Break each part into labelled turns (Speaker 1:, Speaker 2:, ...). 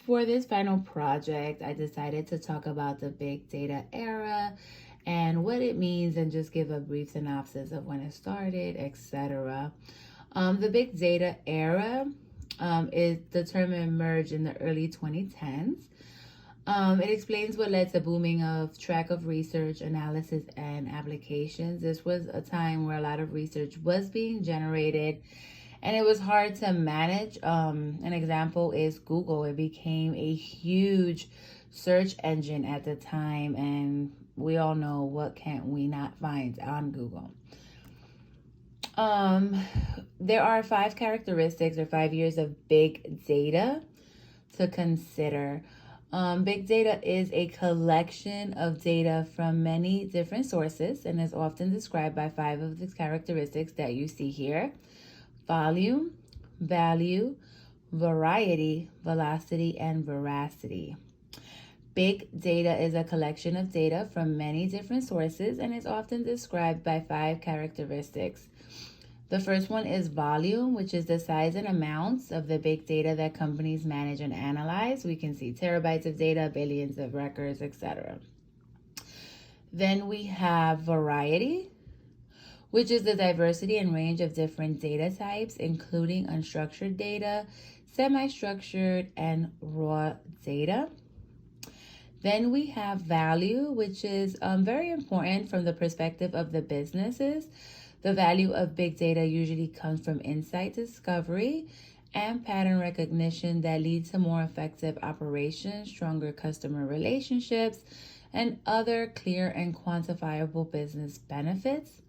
Speaker 1: for this final project, I decided to talk about the big data era and what it means and just give a brief synopsis of when it started, etc. The big data era is the term emerged in the early 2010s. It explains what led to booming of track of research, analysis, and applications. This was a time where a lot of research was being generated and it was hard to manage. An example is Google. It became a huge search engine at the time, and we all know what can't we not find on Google. There are 5 characteristics or 5 years of big data to consider. Big data is a collection of data from many different sources and is often described by 5 of the characteristics that you see here: volume, value, variety, velocity, and veracity. Big data is a collection of data from many different sources and is often described by 5 characteristics. The first one is volume, which is the size and amounts of the big data that companies manage and analyze. We can see terabytes of data, billions of records, etc. Then we have variety, which is the diversity and range of different data types, including unstructured data, semi-structured, and raw data. Then we have value, which is very important from the perspective of the businesses. The value of big data usually comes from insight discovery and pattern recognition that lead to more effective operations, stronger customer relationships, and other clear and quantifiable business benefits.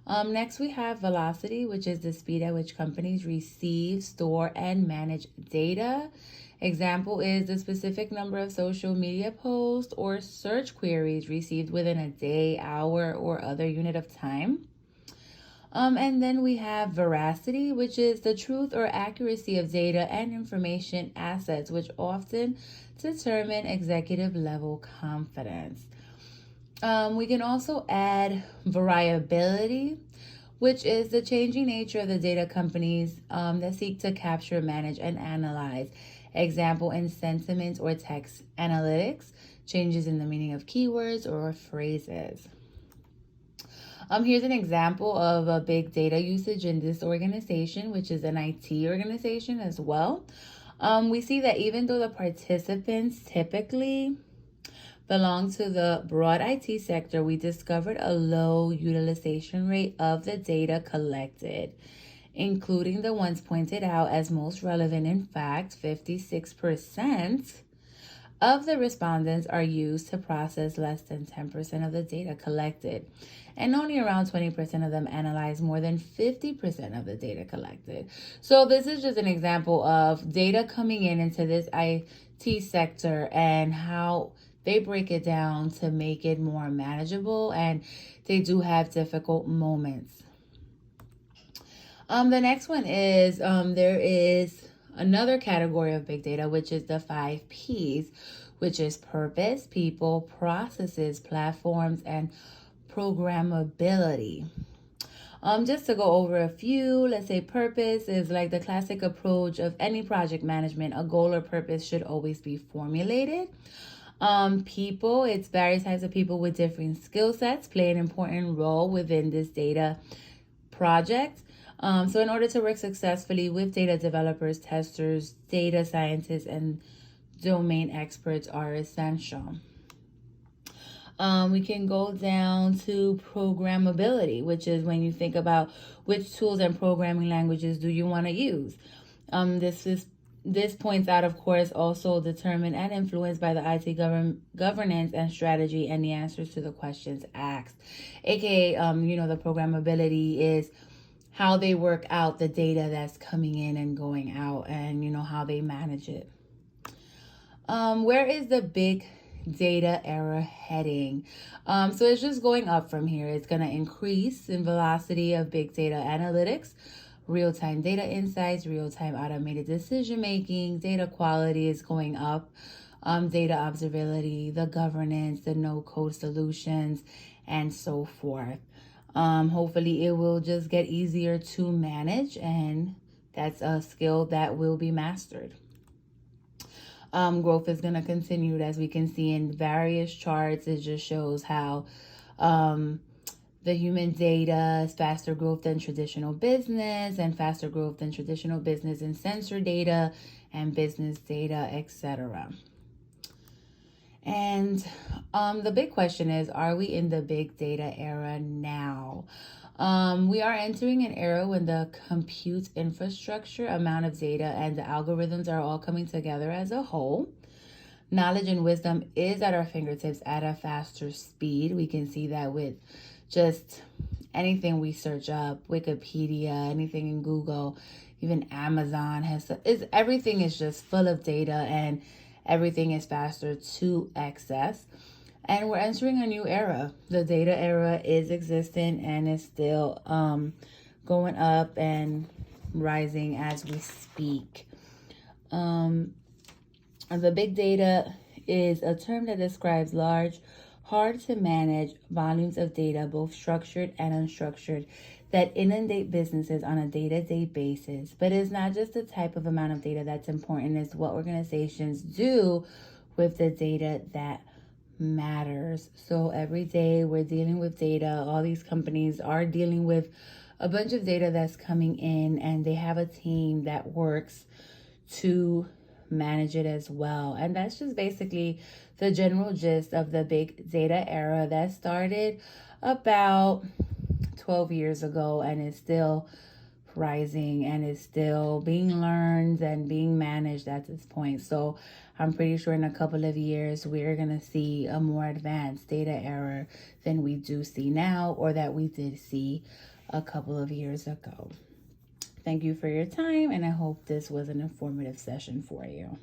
Speaker 1: Next, we have velocity, which is the speed at which companies receive, store, and manage data. Example is the specific number of social media posts or search queries received within a day, hour, or other unit of time. And then we have veracity, which is the truth or accuracy of data and information assets, which often determine executive level confidence. We can also add variability, which is the changing nature of the data companies that seek to capture, manage, and analyze. Example in sentiment or text analytics, changes in the meaning of keywords or phrases. Here's an example of a big data usage in this organization, which is an IT organization as well. We see that even though the participants typically belong to the broad IT sector, we discovered a low utilization rate of the data collected, including the ones pointed out as most relevant. In fact, 56% of the respondents are used to process less than 10% of the data collected, and only around 20% of them analyze more than 50% of the data collected. So this is just an example of data coming into this IT sector and how they break it down to make it more manageable, and they do have difficult moments. The next one is there is another category of big data, which is the 5 Ps, which is purpose, people, processes, platforms, and programmability. Just to go over a few, let's say purpose is like the classic approach of any project management. A goal or purpose should always be formulated. People, it's various types of people with different skill sets play an important role within this data project. So in order to work successfully with data developers, testers, data scientists, and domain experts are essential. We can go down to programmability, which is when you think about which tools and programming languages do you want to use. This points out, of course, also determined and influenced by the IT governance and strategy and the answers to the questions asked. AKA, the programmability is how they work out the data that's coming in and going out, and how they manage it. Where is the big data era heading? So it's just going up from here. It's going to increase in velocity of big data analytics, real-time data insights, real-time automated decision-making, data quality is going up, data observability, the governance, the no-code solutions, and so forth. Hopefully it will just get easier to manage, and that's a skill that will be mastered. growth is going to continue. As we can see in various charts, it just shows how the human data is faster growth than traditional business, and faster growth than traditional business and sensor data and business data, etc. And the big question is, are we in the big data era now? We are entering an era when the compute infrastructure, amount of data, and the algorithms are all coming together as a whole. Knowledge and wisdom is at our fingertips at a faster speed. We can see that with just anything we search up, Wikipedia, anything in Google, even Amazon everything is just full of data, and everything is faster to access. And we're entering a new era. The data era is existent and is still going up and rising as we speak. The big data is a term that describes large, hard to manage volumes of data, both structured and unstructured, that inundate businesses on a day-to-day basis. But it's not just the type of amount of data that's important, it's what organizations do with the data that matters. So every day we're dealing with data. All these companies are dealing with a bunch of data that's coming in, and they have a team that works to manage it as well. And that's just basically the general gist of the big data era that started about 12 years ago and is still rising and is still being learned and being managed at this point. So I'm pretty sure in a couple of years we're going to see a more advanced data era than we do see now, or that we did see a couple of years ago. Thank you for your time, and I hope this was an informative session for you.